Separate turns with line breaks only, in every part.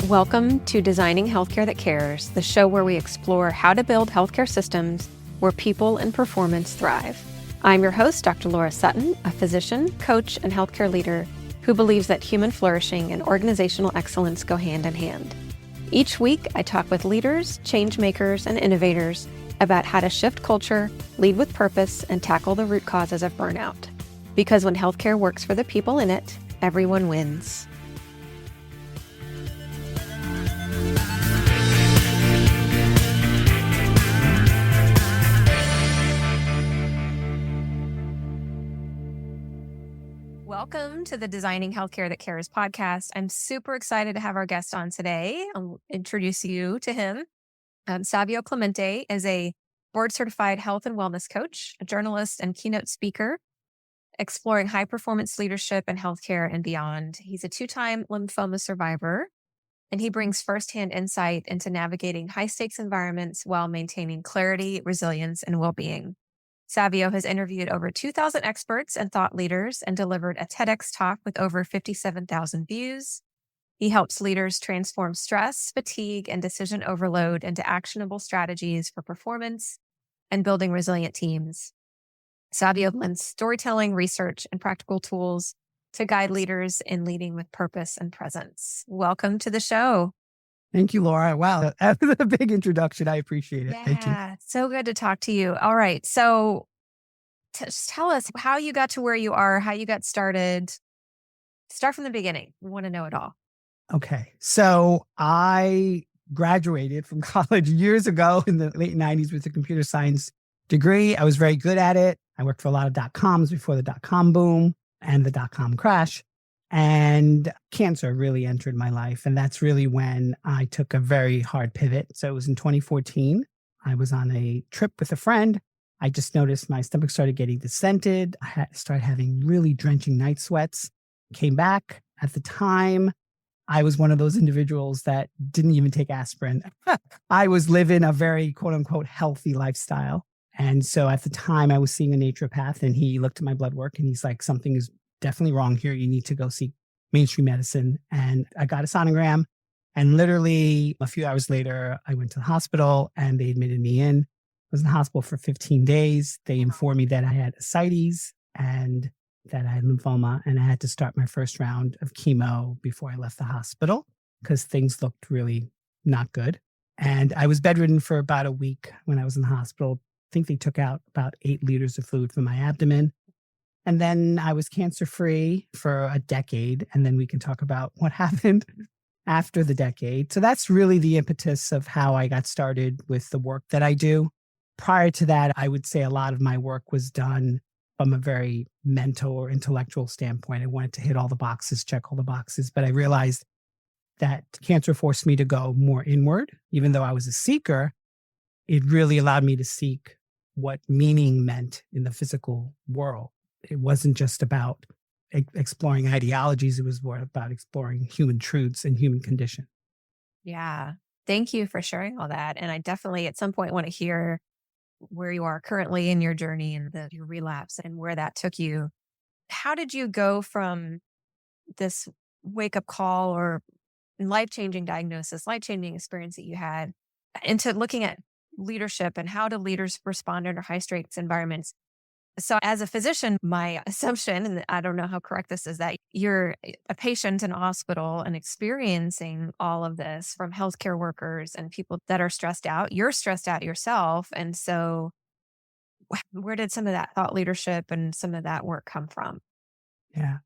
Welcome to Designing Healthcare That Cares, the show where we explore how to build healthcare systems where people and performance thrive. I'm your host, Dr. Laura Suttin, a physician, coach, and healthcare leader who believes that human flourishing and organizational excellence go hand in hand. Each week, I talk with leaders, change makers, and innovators about how to shift culture, lead with purpose, and tackle the root causes of burnout. Because when healthcare works for the people in it, everyone wins. Welcome to the Designing Healthcare That Cares podcast. I'm super excited to have our guest on today. I'll introduce you to him. Savio Clemente is a board-certified health and wellness coach, a journalist, and keynote speaker, exploring high-performance leadership in healthcare and beyond. He's a two-time lymphoma survivor, and he brings firsthand insight into navigating high-stakes environments while maintaining clarity, resilience, and well-being. Savio has interviewed over 2,000 experts and thought leaders and delivered a TEDx talk with over 57,000 views. He helps leaders transform stress, fatigue, and decision overload into actionable strategies for performance and building resilient teams. Savio blends storytelling, research, and practical tools to guide leaders in leading with purpose and presence. Welcome to the show.
Thank you, Laura. Wow, that was a big introduction. I appreciate it.
Yeah,
Thank you.
so good to talk to you. All right, so just tell us how you got to where you are, how you got started. Start from the beginning. We want to know it all.
Okay, so I graduated from college years ago in the late 90s with a computer science degree. I was very good at it. I worked for a lot of dot-coms before the dot-com boom and the dot-com crash. And cancer really entered my life. And that's really when I took a very hard pivot. So it was in 2014. I was on a trip with a friend. I just noticed my stomach started getting distended. I started having really drenching night sweats. Came back. At the time, I was one of those individuals that didn't even take aspirin. I was living a very quote unquote healthy lifestyle. And so at the time I was seeing a naturopath and he looked at my blood work and he's like, something is definitely wrong here. You need to go seek mainstream medicine. And I got a sonogram. And literally a few hours later, I went to the hospital and they admitted me in. I was in the hospital for 15 days. They informed me that I had ascites and that I had lymphoma. And I had to start my first round of chemo before I left the hospital because things looked really not good. And I was bedridden for about a week when I was in the hospital. I think they took out about 8 liters of fluid from my abdomen. And then I was cancer-free for a decade. And then we can talk about what happened after the decade. So that's really the impetus of how I got started with the work that I do. Prior to that, I would say a lot of my work was done from a very mental or intellectual standpoint. I wanted to hit all the boxes, check all the boxes. But I realized that cancer forced me to go more inward. Even though I was a seeker, it really allowed me to seek what meaning meant in the physical world. It wasn't just about exploring ideologies. It was more about exploring human truths and human condition.
Yeah. Thank you for sharing all that. And I definitely at some point want to hear where you are currently in your journey and your relapse and where that took you. How did you go from this wake-up call or life-changing diagnosis, life-changing experience that you had into looking at leadership and how do leaders respond under high-stakes environments? So as a physician, my assumption, and I don't know how correct this is, that you're a patient in a hospital and experiencing all of this from healthcare workers and people that are stressed out. You're stressed out yourself. And so where did some of that thought leadership and some of that work come from?
Yeah.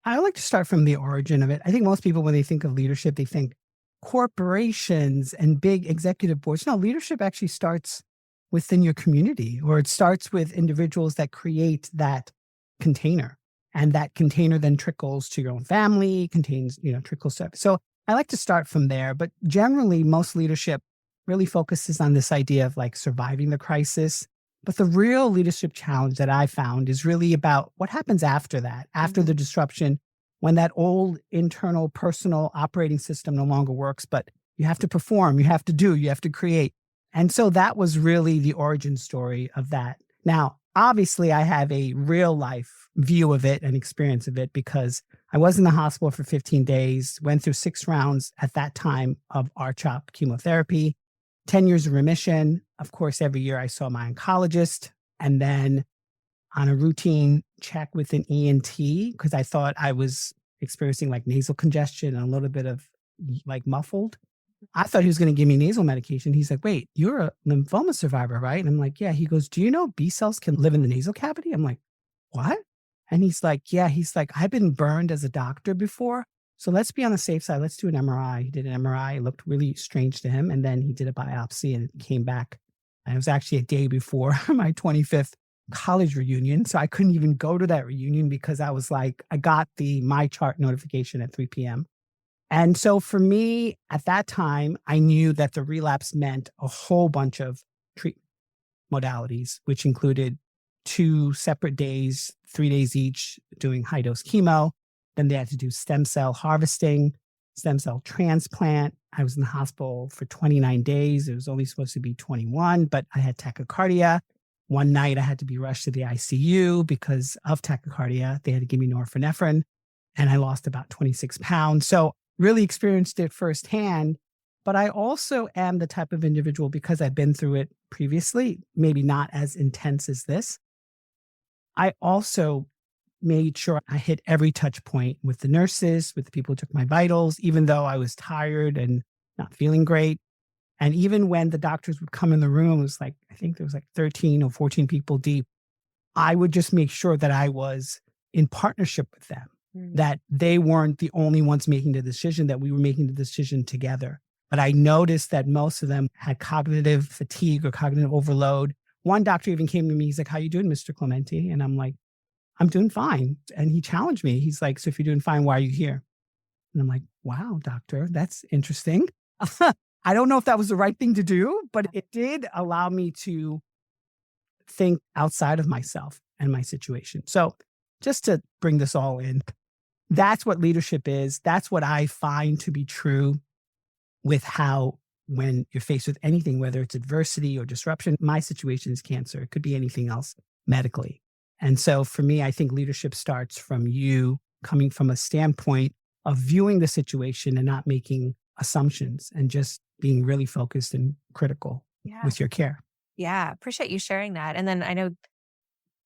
I like to start from the origin of it. I think most people, when they think of leadership, they think corporations and big executive boards. No, leadership actually starts within your community, or it starts with individuals that create that container. And that container then trickles to your own family, trickles to. So I like to start from there. But generally, most leadership really focuses on this idea of like surviving the crisis. But the real leadership challenge that I found is really about what happens after that, after the disruption, when that old internal personal operating system no longer works, but you have to perform, you have to create. And so that was really the origin story of that. Now, obviously, I have a real life view of it and experience of it because I was in the hospital for 15 days, went through 6 rounds at that time of R-CHOP chemotherapy, 10 years of remission. Of course, every year I saw my oncologist. And then on a routine check with an ENT, because I thought I was experiencing like nasal congestion and a little bit of like muffled. I thought he was going to give me nasal medication. He's like, wait, you're a lymphoma survivor, right? And I'm like, yeah. He goes, do you know B cells can live in the nasal cavity? I'm like, what? And he's like, yeah. He's like, I've been burned as a doctor before. So let's be on the safe side. Let's do an MRI. He did an MRI. It looked really strange to him. And then he did a biopsy and it came back. And it was actually a day before my 25th college reunion. So I couldn't even go to that reunion because I was like, I got the My Chart notification at 3 p.m. And so for me at that time, I knew that the relapse meant a whole bunch of treatment modalities, which included 2 separate days, 3 days each, doing high dose chemo. Then they had to do stem cell harvesting, stem cell transplant. I was in the hospital for 29 days. It was only supposed to be 21, but I had tachycardia. One night I had to be rushed to the ICU because of tachycardia. They had to give me norepinephrine and I lost about 26 pounds. So really experienced it firsthand. But I also am the type of individual, because I've been through it previously, maybe not as intense as this. I also made sure I hit every touch point with the nurses, with the people who took my vitals, even though I was tired and not feeling great. And even when the doctors would come in the room, it was like, I think there was like 13 or 14 people deep. I would just make sure that I was in partnership with them, that they weren't the only ones making the decision, that we were making the decision together. But I noticed that most of them had cognitive fatigue or cognitive overload. One doctor even came to me. He's like, how you doing, Mr. Clemente? And I'm like, I'm doing fine. And he challenged me. He's like, so if you're doing fine, why are you here? And I'm like, wow, doctor, that's interesting. I don't know if that was the right thing to do, but it did allow me to think outside of myself and my situation. So just to bring this all in, that's what leadership is. That's what I find to be true with how, when you're faced with anything, whether it's adversity or disruption, my situation is cancer. It could be anything else medically. And so for me, I think leadership starts from you coming from a standpoint of viewing the situation and not making assumptions and just being really focused and critical
Yeah.
with your care.
Yeah. Appreciate you sharing that. And then I know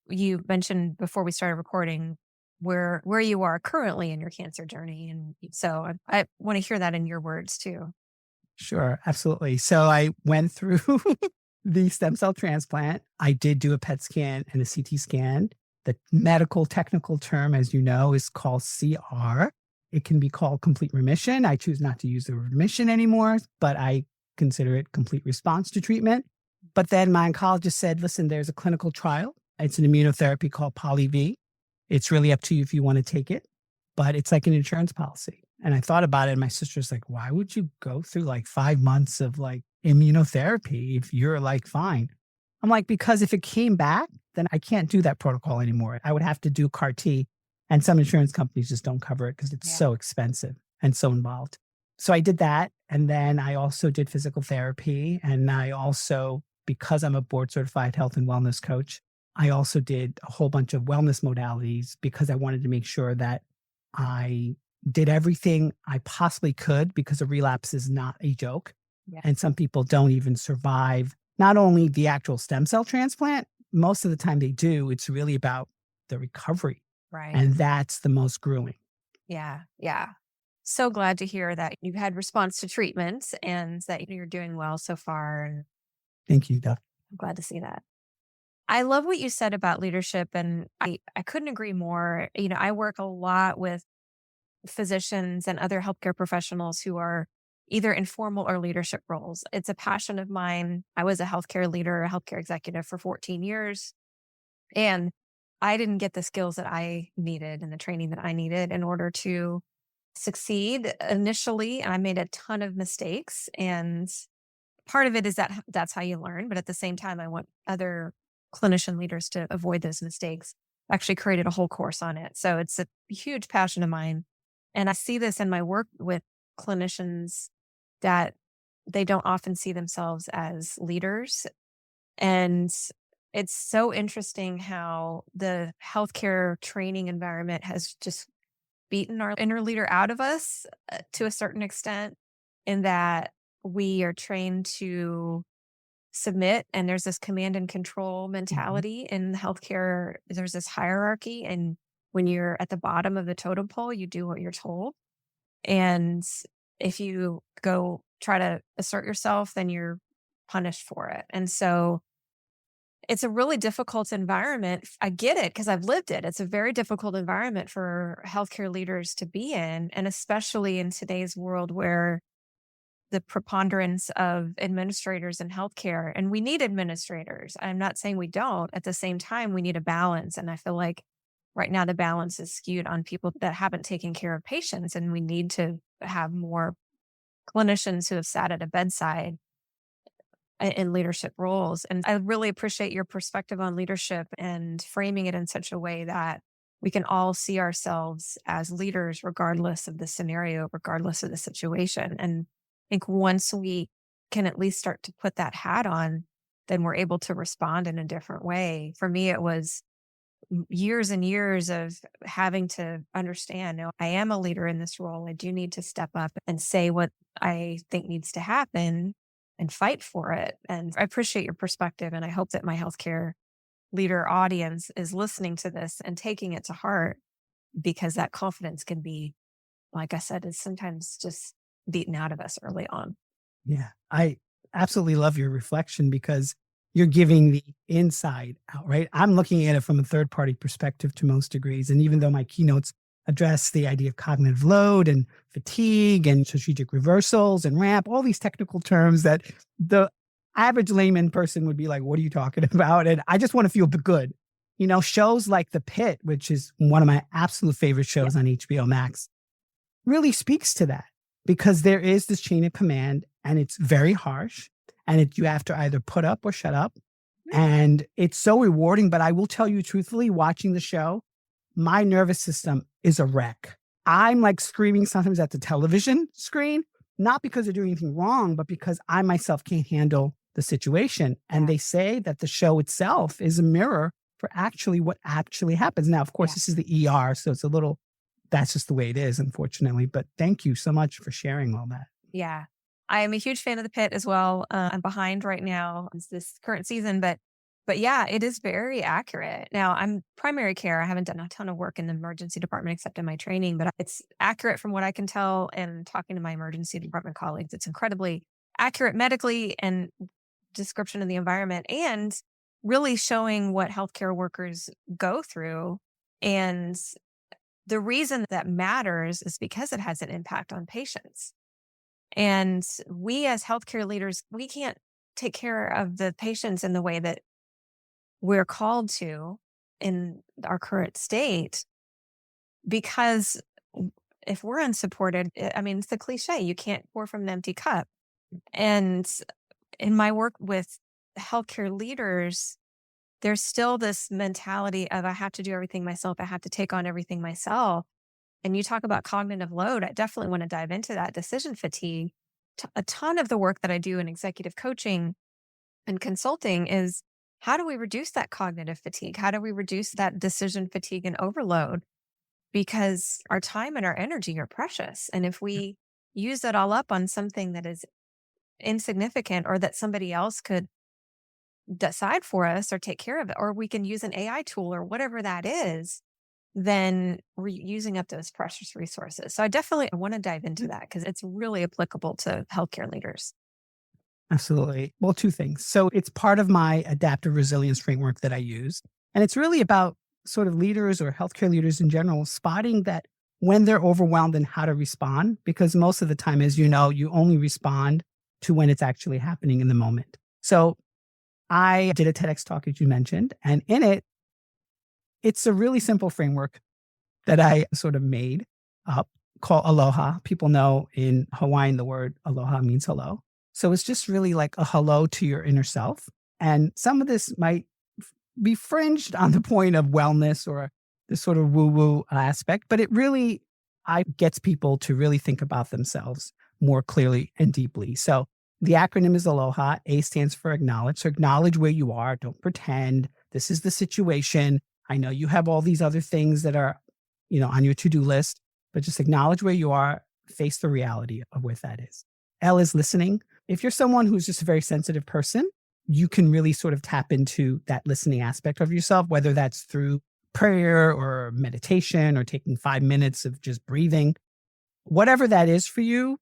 you mentioned before we started recording where you are currently in your cancer journey. And so I want to hear that in your words too.
Sure, absolutely. So I went through the stem cell transplant. I did do a PET scan and a CT scan. The medical technical term, as you know, is called CR. It can be called complete remission. I choose not to use the word remission anymore, but I consider it complete response to treatment. But then my oncologist said, listen, there's a clinical trial. It's an immunotherapy called PolyV. It's really up to you if you want to take it, but it's like an insurance policy. And I thought about it, and my sister's like, why would you go through like 5 months of like immunotherapy if you're like fine? I'm like, because if it came back, then I can't do that protocol anymore. I would have to do CAR T, and some insurance companies just don't cover it because it's
Yeah.
so expensive and so involved. So I did that. And then I also did physical therapy. And I also, because I'm a board certified health and wellness coach, I also did a whole bunch of wellness modalities because I wanted to make sure that I did everything I possibly could, because a relapse is not a joke.
Yeah.
And some people don't even survive not only the actual stem cell transplant, most of the time they do. It's really about the recovery.
Right.
And that's the most grueling.
Yeah. Yeah. So glad to hear that you've had response to treatments and that you're doing well so far. And
Thank you, Doc.
I'm glad to see that. I love what you said about leadership, and I couldn't agree more. I work a lot with physicians and other healthcare professionals who are either in formal or leadership roles. It's a passion of mine. I was a healthcare leader, a healthcare executive for 14 years, and I didn't get the skills that I needed and the training that I needed in order to succeed initially. And I made a ton of mistakes. And part of it is that that's how you learn. But at the same time, I want other clinician leaders to avoid those mistakes. I actually created a whole course on it. So it's a huge passion of mine. And I see this in my work with clinicians that they don't often see themselves as leaders. And it's so interesting how the healthcare training environment has just beaten our inner leader out of us to a certain extent, in that we are trained to submit, and there's this command and control
Mhm.
mentality in healthcare. There's this hierarchy, and when you're at the bottom of the totem pole, you do what you're told. And if you go try to assert yourself, then you're punished for it. And so it's a really difficult environment. I get it because I've lived it. It's a very difficult environment for healthcare leaders to be in. And especially in today's world where the preponderance of administrators in healthcare, and we need administrators. I'm not saying we don't. At the same time, we need a balance. And I feel like right now the balance is skewed on people that haven't taken care of patients. And we need to have more clinicians who have sat at a bedside in leadership roles. And I really appreciate your perspective on leadership and framing it in such a way that we can all see ourselves as leaders, regardless of the scenario, regardless of the situation. And I think once we can at least start to put that hat on, then we're able to respond in a different way. For me, it was years and years of having to understand, no, I am a leader in this role. I do need to step up and say what I think needs to happen and fight for it. And I appreciate your perspective. And I hope that my healthcare leader audience is listening to this and taking it to heart, because that confidence can be, like I said, is sometimes just beaten out of us early on.
Yeah, I absolutely love your reflection because you're giving the inside out, right? I'm looking at it from a third party perspective to most degrees. And even though my keynotes address the idea of cognitive load and fatigue and strategic reversals and ramp, all these technical terms that the average layman person would be like, what are you talking about? And I just want to feel good. Shows like The Pit, which is one of my absolute favorite
Yeah.
shows on HBO Max, really speaks to that because there is this chain of command and it's very harsh and you have to either put up or shut up. And it's so rewarding. But I will tell you truthfully, watching the show, my nervous system is a wreck. I'm like screaming sometimes at the television screen, not because they're doing anything wrong, but because I myself can't handle the situation. And
Yeah.
they say that the show itself is a mirror for actually what actually happens. Now, of course,
Yeah.
this is the ER, so it's a little, that's just the way it is, unfortunately. But thank you so much for sharing all that.
Yeah. I am a huge fan of The Pit as well. I'm behind right now. It's this current season, but yeah, it is very accurate. Now, I'm primary care. I haven't done a ton of work in the emergency department except in my training, but it's accurate from what I can tell and talking to my emergency department colleagues. It's incredibly accurate medically and description of the environment, and really showing what healthcare workers go through. And the reason that matters is because it has an impact on patients. And we as healthcare leaders, we can't take care of the patients in the way that we're called to in our current state, because if we're unsupported, I mean, it's the cliche, you can't pour from an empty cup. And in my work with healthcare leaders, there's still this mentality of I have to do everything myself. I have to take on everything myself. And you talk about cognitive load. I definitely want to dive into that decision fatigue. A ton of the work that I do in executive coaching and consulting is how do we reduce that cognitive fatigue? How do we reduce that decision fatigue and overload? Because our time and our energy are precious. And if we use that all up on something that is insignificant or that somebody else could decide for us or take care of it, or we can use an AI tool or whatever that is, then we're using up those precious resources. So I definitely want to dive into that because it's really applicable to healthcare leaders.
Absolutely. Well, two things. So it's part of my adaptive resilience framework that I use. And it's really about sort of leaders or healthcare leaders in general spotting that when they're overwhelmed and how to respond, because most of the time, as you know, you only respond to when it's actually happening in the moment. So I did a TEDx talk, as you mentioned, and in it, it's a really simple framework that I sort of made up called ALOHA. People know in Hawaiian the word aloha means hello. So it's just really like a hello to your inner self. And some of this might be fringed on the point of wellness or this sort of woo-woo aspect, but it really gets people to really think about themselves more clearly and deeply. So the acronym is ALOHA. A stands for acknowledge. So acknowledge where you are. Don't pretend. This is the situation. I know you have all these other things that are, on your to-do list. but just acknowledge where you are, face the reality of where that is. L is listening. If you're someone who's just a very sensitive person, you can really sort of tap into that listening aspect of yourself, whether that's through prayer or meditation or taking 5 minutes of just breathing. Whatever that is for you,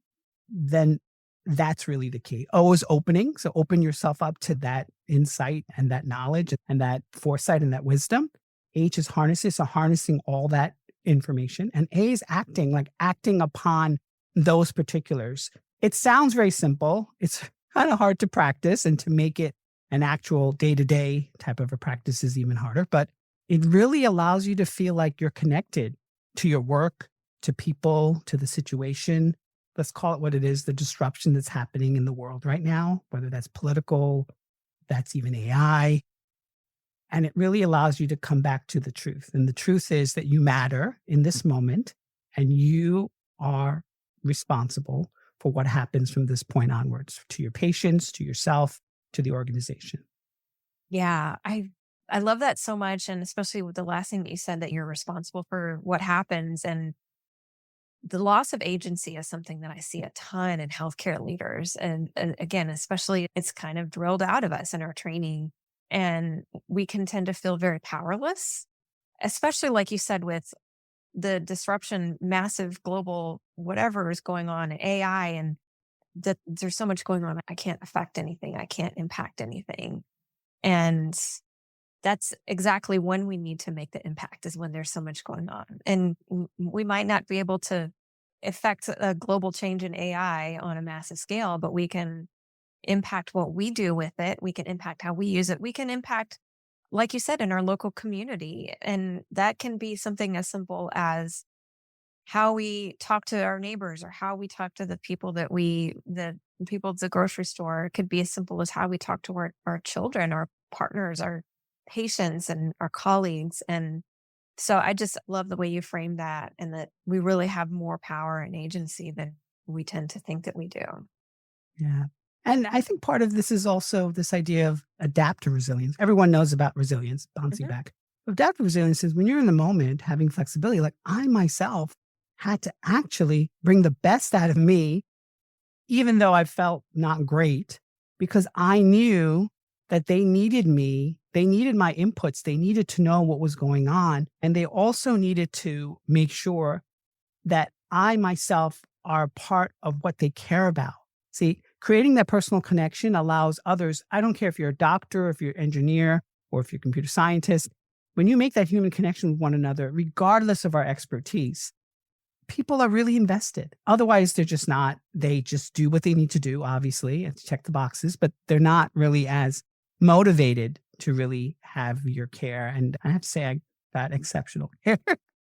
then that's really the key. O is opening. So open yourself up to that insight and that knowledge and that foresight and that wisdom. H is harnessing. So harnessing all that information. And A is acting, like acting upon those particulars. It sounds very simple. It's kind of hard to practice, and to make it an actual day-to-day type of a practice is even harder. But it really allows you to feel like you're connected to your work, to people, to the situation. Let's call it what it is, the disruption that's happening in the world right now, whether that's political, that's even AI. And it really allows you to come back to the truth. And the truth is that you matter in this moment, and you are responsible for what happens from this point onwards, to your patients, to yourself, to the organization.
Yeah, I love that so much, and especially with the last thing that you said, that you're responsible for what happens. And the loss of agency is something that I see a ton in healthcare leaders. And again, especially it's kind of drilled out of us in our training. And we can tend to feel very powerless, especially like you said, with the disruption, massive global, whatever is going on, AI, and that there's so much going on. I can't affect anything. I can't impact anything. And that's exactly when we need to make the impact, is when there's so much going on. And we might not be able to affect a global change in AI on a massive scale, but we can impact what we do with it. We can impact how we use it. We can impact, like you said, in our local community. And that can be something as simple as how we talk to our neighbors, or how we talk to the people the people at the grocery store. It could be as simple as how we talk to our children, our partners, our patients, and our colleagues. And so I just love the way you frame that, and that we really have more power and agency than we tend to think that we do.
Yeah. And I think part of this is also this idea of adaptive resilience. Everyone knows about resilience, bouncing
Mhm.
back. Adaptive resilience is when you're in the moment, having flexibility. Like I myself had to actually bring the best out of me, even though I felt not great, because I knew that they needed me. They needed my inputs. They needed to know what was going on. And they also needed to make sure that I myself are part of what they care about. See, creating that personal connection allows others. I don't care if you're a doctor, if you're an engineer, or if you're a computer scientist. When you make that human connection with one another, regardless of our expertise, people are really invested. Otherwise, they're just not. They just do what they need to do, obviously, and check the boxes, but they're not really as motivated to really have your care. And I have to say, I got exceptional care.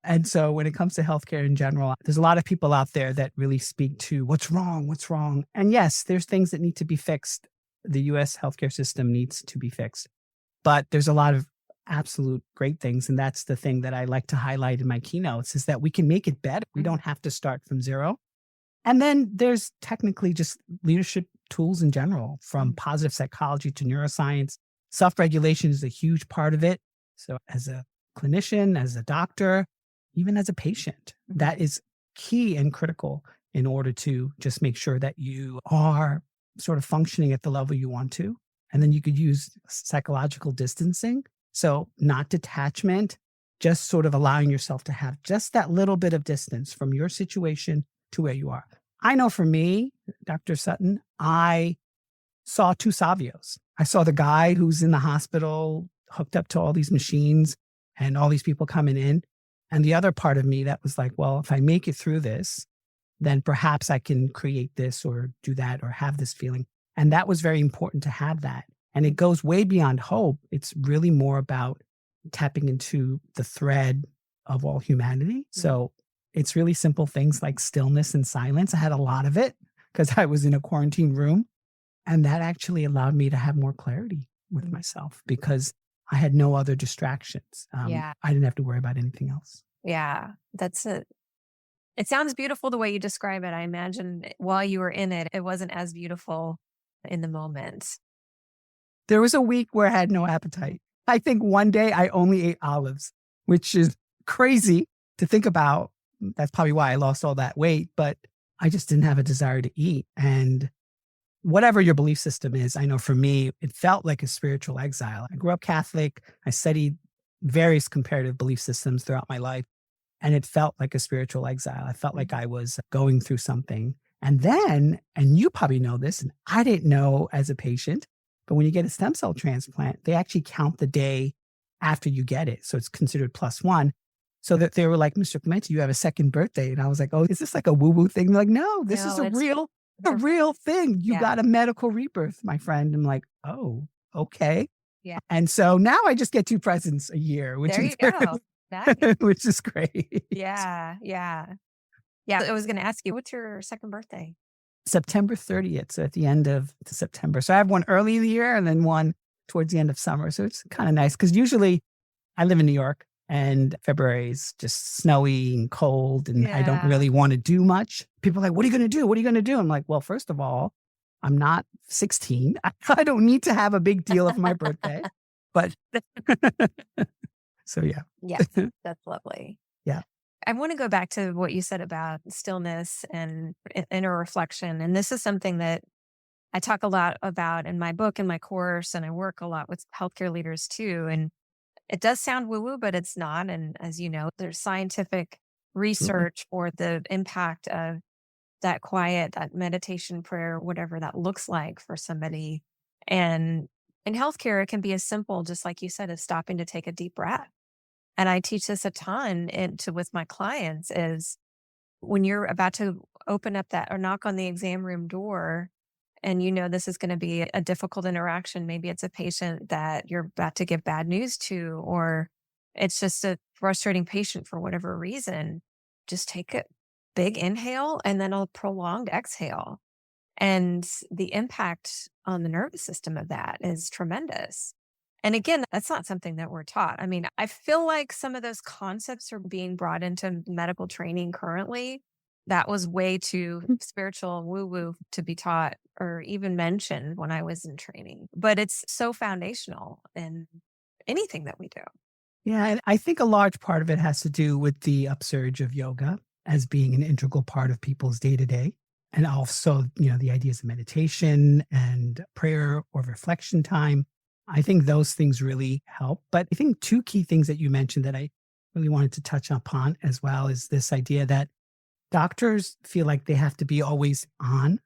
And so when it comes to healthcare in general, there's a lot of people out there that really speak to what's wrong, what's wrong. And yes, there's things that need to be fixed. The US healthcare system needs to be fixed. But there's a lot of absolute great things. And that's the thing that I like to highlight in my keynotes, is that we can make it better. We
Mhm.
don't have to start from zero. And then there's technically just leadership tools in general, from
Mhm.
positive psychology to neuroscience. Self regulation is a huge part of it. So, as a clinician, as a doctor, even as a patient,
Mhm.
that is key and critical in order to just make sure that you are sort of functioning at the level you want to. And then you could use psychological distancing. So, not detachment, just sort of allowing yourself to have just that little bit of distance from your situation to where you are. I know for me, Dr. Sutton, I saw two Savios. I saw the guy who's in the hospital, hooked up to all these machines and all these people coming in. And the other part of me that was like, well, if I make it through this, then perhaps I can create this or do that or have this feeling. And that was very important to have that. And it goes way beyond hope. It's really more about tapping into the thread of all humanity.
Mhm.
So it's really simple things like stillness and silence. I had a lot of it because I was in a quarantine room. And that actually allowed me to have more clarity with
Mhm.
myself because I had no other distractions.
Yeah.
I didn't have to worry about anything else.
Yeah. That's it. It sounds beautiful the way you describe it. I imagine while you were in it, it wasn't as beautiful in the moment.
There was a week where I had no appetite. I think one day I only ate olives, which is crazy to think about. That's probably why I lost all that weight, but I just didn't have a desire to eat. And whatever your belief system is, I know for me, it felt like a spiritual exile. I grew up Catholic. I studied various comparative belief systems throughout my life, and it felt like a spiritual exile. I felt like
Mhm.
I was going through something. And then, and you probably know this, and I didn't know as a patient, but when you get a stem cell transplant, they actually count the day after you get it. So it's considered plus one. So that they were like, Mr. Clemente, you have a second birthday. And I was like, oh, is this like a woo woo thing? They're like, no, this is
No, it's
a
a
real thing. You
yeah,
got a medical rebirth, my friend. I'm like, oh, okay.
yeah.
And so now I just get two presents a year, which
There
is
you go. Nice.
which is great.
Yeah, yeah. Yeah, I was gonna ask you, what's your second birthday?
September 30th, so at the end of September. So I have one early in the year and then one towards the end of summer. So it's kind of nice because usually I live in New York and February is just snowy and cold and I don't
Yeah.
really want to do much. People are like, what are you going to do? What are you going to do? I'm like, well, first of all, I'm not 16. I don't need to have a big deal of my birthday. But so yeah.
Yes, that's lovely.
Yeah.
I wanna go back to what you said about stillness and inner reflection, and this is something that I talk a lot about in my book and my course, and I work a lot with healthcare leaders too, and it does sound woo-woo, but it's not, and as you know, there's scientific
Absolutely.
research for the impact of that quiet, that meditation prayer, whatever that looks like for somebody, and in healthcare, it can be as simple, just like you said, as stopping to take a deep breath. And I teach this a ton into with my clients is when you're about to open up that or knock on the exam room door and you know this is going to be a difficult interaction. Maybe it's a patient that you're about to give bad news to, or it's just a frustrating patient for whatever reason. Just take a big inhale and then a prolonged exhale. And the impact on the nervous system of that is tremendous. And again, that's not something that we're taught. I mean, I feel like some of those concepts are being brought into medical training currently. That was way too spiritual woo woo to be taught or even mentioned when I was in training. But it's so foundational in anything that we do.
Yeah, and I think a large part of it has to do with the upsurge of yoga as being an integral part of people's day to day. And also, the ideas of meditation and prayer or reflection time. I think those things really help. But I think two key things that you mentioned that I really wanted to touch upon as well is this idea that doctors feel like they have to be always on,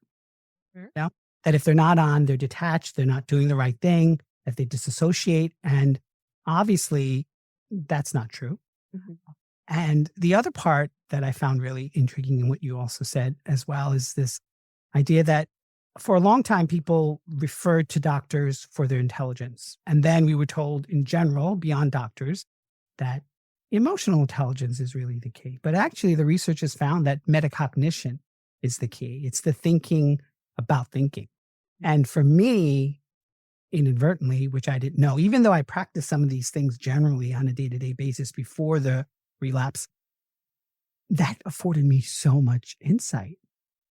Mhm.
you know, that if they're not on, they're detached, they're not doing the right thing, that they disassociate. And obviously, that's not true.
Mhm.
And the other part that I found really intriguing in what you also said as well is this idea that for a long time, people referred to doctors for their intelligence. And then we were told in general, beyond doctors, that emotional intelligence is really the key. But actually, the research has found that metacognition is the key. It's the thinking about thinking. And for me, inadvertently, which I didn't know, even though I practiced some of these things generally on a day to day basis before the relapse, that afforded me so much insight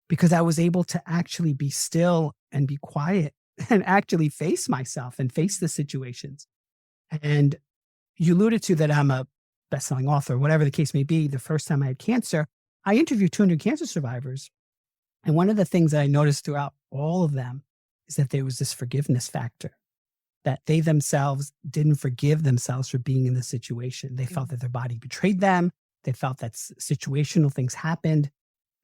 because I was able to actually be still and be quiet and actually face myself and face the situations. And you alluded to that I'm a best-selling author, whatever the case may be. The first time I had cancer, I interviewed 200 cancer survivors. And one of the things that I noticed throughout all of them is that there was this forgiveness factor, that they themselves didn't forgive themselves for being in the situation. They felt
Mhm.
that their body betrayed them. They felt that situational things happened.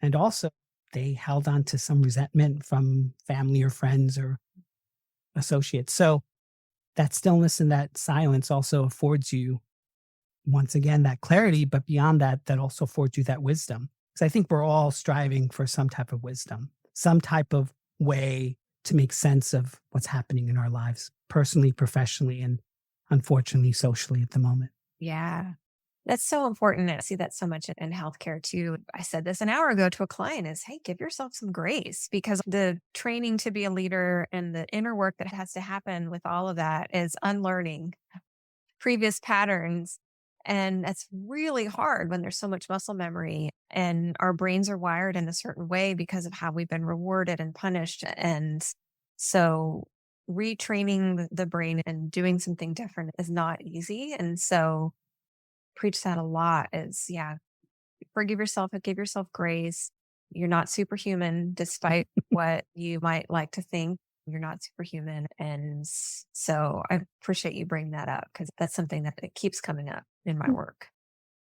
And also, they held on to some resentment from family or friends or associates. So, that stillness and that silence also affords you, once again, that clarity. But beyond that, that also affords you that wisdom. Because I think we're all striving for some type of wisdom, some type of way to make sense of what's happening in our lives, personally, professionally, and unfortunately, socially at the moment.
Yeah. That's so important. I see that so much in healthcare too. I said this an hour ago to a client is, hey, give yourself some grace because the training to be a leader and the inner work that has to happen with all of that is unlearning previous patterns. And that's really hard when there's so much muscle memory and our brains are wired in a certain way because of how we've been rewarded and punished. And so retraining the brain and doing something different is not easy. And so preach that a lot is, yeah, forgive yourself and give yourself grace. You're not superhuman, despite what you might like to think. You're not superhuman. And so I appreciate you bringing that up because that's something that it keeps coming up in my work.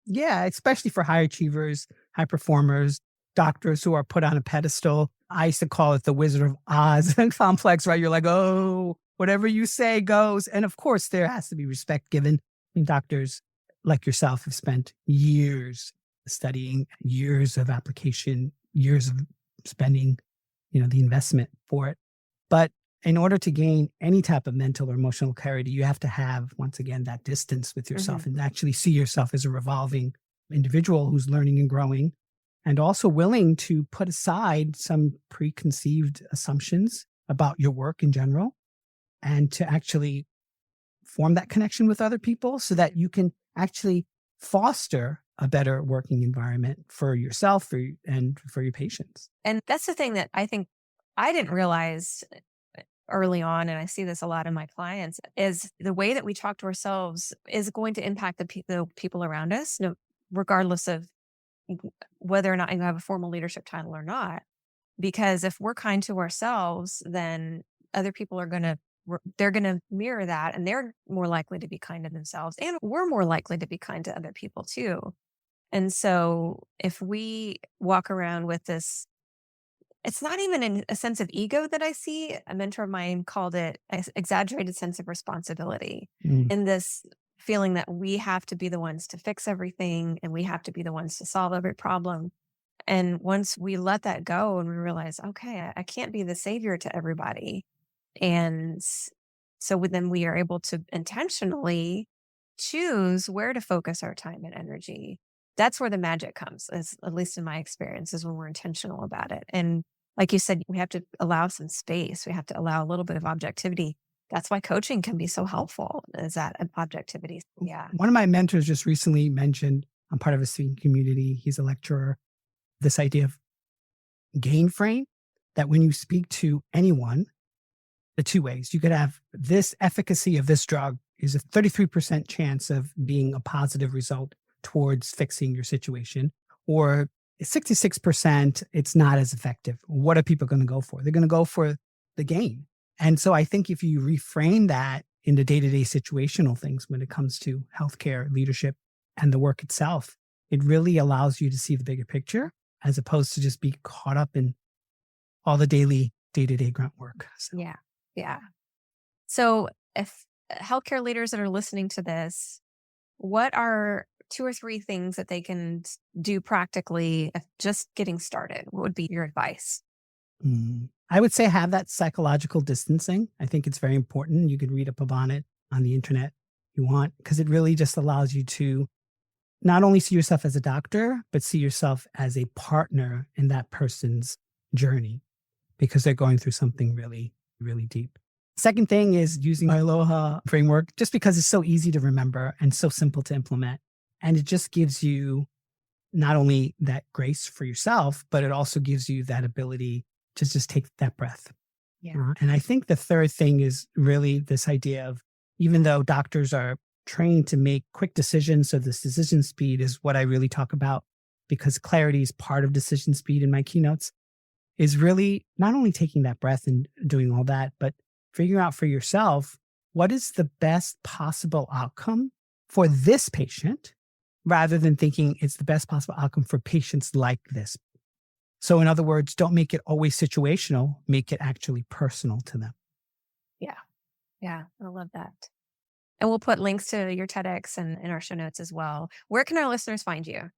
Yeah, especially for high achievers, high performers, doctors who are put on a pedestal. I used to call it the Wizard of Oz complex, right? You're like, oh, whatever you say goes. And of course, there has to be respect given. I mean, doctors like yourself have spent years studying, years of application, years of spending, the investment for it. But in order to gain any type of mental or emotional clarity, you have to have, once again, that distance with
Mhm.
yourself and actually see yourself as a revolving individual who's learning and growing, and also willing to put aside some preconceived assumptions about your work in general and to actually form that connection with other people so that you can actually foster a better working environment for yourself and for your patients.
And that's the thing that I think I didn't realize early on, and I see this a lot in my clients, is the way that we talk to ourselves is going to impact the people around us, no, regardless of whether or not you have a formal leadership title or not. Because if we're kind to ourselves, then other people are going to they're going to mirror that, and they're more likely to be kind to themselves, and we're more likely to be kind to other people too. And so if we walk around with this, it's not even in a sense of ego that I see. A mentor of mine called it an exaggerated sense of responsibility,
Mm.
in this feeling that we have to be the ones to fix everything and we have to be the ones to solve every problem. And once we let that go and we realize, okay, I can't be the savior to everybody. And then we are able to intentionally choose where to focus our time and energy. That's where the magic comes, is at least in my experience, is when we're intentional about it. And like you said, we have to allow some space. We have to allow a little bit of objectivity. That's why coaching can be so helpful, is that objectivity. Yeah.
One of my mentors just recently mentioned, I'm part of a speaking community. He's a lecturer. This idea of gain frame, that when you speak to anyone, the two ways you could have this efficacy of this drug is a 33% chance of being a positive result towards fixing your situation, or 66% it's not as effective. What are people going to go for? They're going to go for the gain. And so I think if you reframe that in the day-to-day situational things when it comes to healthcare, leadership, and the work itself, it really allows you to see the bigger picture as opposed to just be caught up in all the daily day-to-day grunt work. So.
Yeah. Yeah. So if healthcare leaders that are listening to this, what are two or three things that they can do practically if just getting started? What would be your advice?
I would say have that psychological distancing. I think it's very important. You could read up on it on the internet if you want, because it really just allows you to not only see yourself as a doctor, but see yourself as a partner in that person's journey because they're going through something really, really deep. Second thing is using my ALOHA framework just because it's so easy to remember and so simple to implement. And it just gives you not only that grace for yourself, but it also gives you that ability to just take that breath.
Yeah.
And I think the third thing is really this idea of, even though doctors are trained to make quick decisions, so this decision speed is what I really talk about, because clarity is part of decision speed in my keynotes, is really not only taking that breath and doing all that, but figuring out for yourself what is the best possible outcome for this patient rather than thinking it's the best possible outcome for patients like this. So, in other words, don't make it always situational, make it actually personal to them.
Yeah. Yeah. I love that. And we'll put links to your TEDx and in our show notes as well. Where can our listeners find you?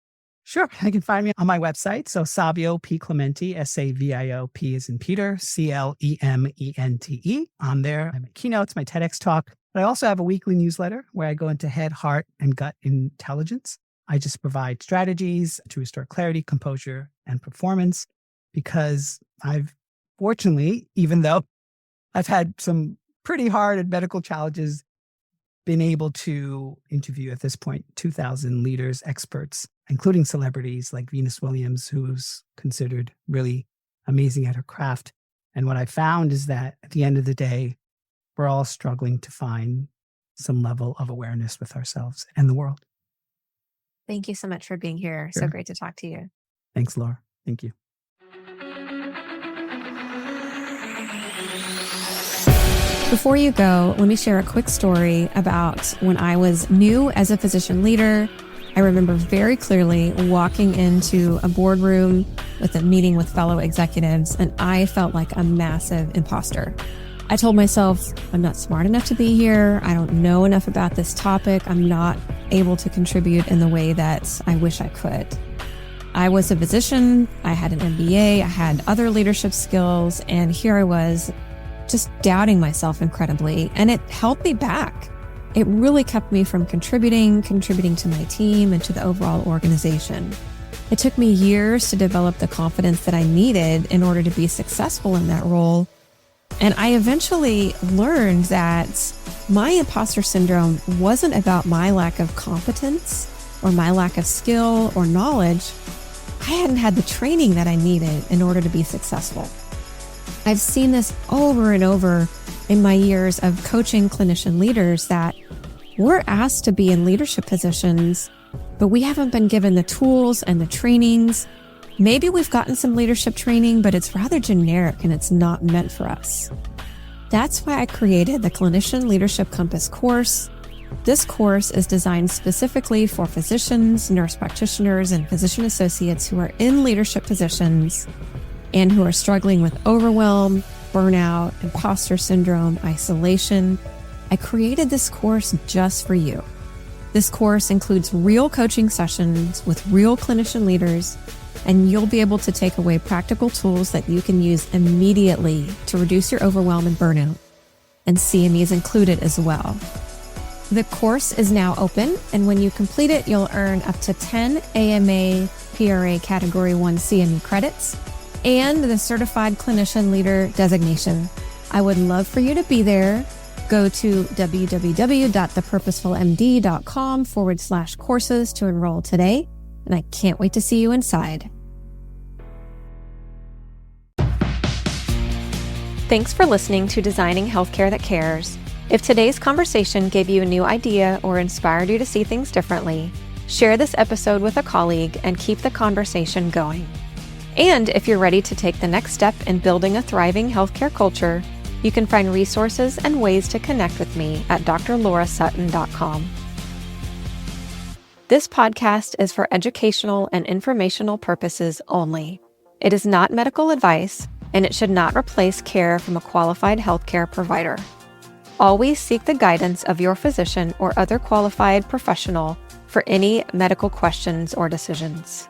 Sure. You can find me on my website. So Savio P. Clemente, Savio, P is in Peter, Clemente. On there, I have my keynotes, my TEDx talk. But I also have a weekly newsletter where I go into head, heart, and gut intelligence. I just provide strategies to restore clarity, composure, and performance because I've fortunately, even though I've had some pretty hard medical challenges, been able to interview at this point 2,000 leaders, experts, including celebrities like Venus Williams, who's considered really amazing at her craft. And what I found is that at the end of the day, we're all struggling to find some level of awareness with ourselves and the world.
Thank you so much for being here. So
Sure.
great to talk to you.
Thanks, Laura. Thank you.
Before you go, let me share a quick story about when I was new as a physician leader. I remember very clearly walking into a boardroom with a meeting with fellow executives, and I felt like a massive imposter. I told myself, I'm not smart enough to be here. I don't know enough about this topic. I'm not able to contribute in the way that I wish I could. I was a physician. I had an MBA. I had other leadership skills. And here I was just doubting myself incredibly. And it held me back. It really kept me from contributing to my team and to the overall organization. It took me years to develop the confidence that I needed in order to be successful in that role. And I eventually learned that my imposter syndrome wasn't about my lack of competence or my lack of skill or knowledge. I hadn't had the training that I needed in order to be successful. I've seen this over and over in my years of coaching clinician leaders that we're asked to be in leadership positions, but we haven't been given the tools and the trainings. Maybe we've gotten some leadership training, but it's rather generic and it's not meant for us. That's why I created the Clinician Leadership Compass course. This course is designed specifically for physicians, nurse practitioners, and physician associates who are in leadership positions and who are struggling with overwhelm, burnout, imposter syndrome, isolation. I created this course just for you. This course includes real coaching sessions with real clinician leaders, and you'll be able to take away practical tools that you can use immediately to reduce your overwhelm and burnout. And CME is included as well. The course is now open, and when you complete it, you'll earn up to 10 AMA PRA Category 1 CME credits and the Certified Clinician Leader designation. I would love for you to be there. Go to www.thepurposefulmd.com/courses to enroll today, and I can't wait to see you inside. Thanks for listening to Designing Healthcare That Cares. If today's conversation gave you a new idea or inspired you to see things differently, share this episode with a colleague and keep the conversation going. And if you're ready to take the next step in building a thriving healthcare culture, you can find resources and ways to connect with me at drlaurasuttin.com. This podcast is for educational and informational purposes only. It is not medical advice, and it should not replace care from a qualified healthcare provider. Always seek the guidance of your physician or other qualified professional for any medical questions or decisions.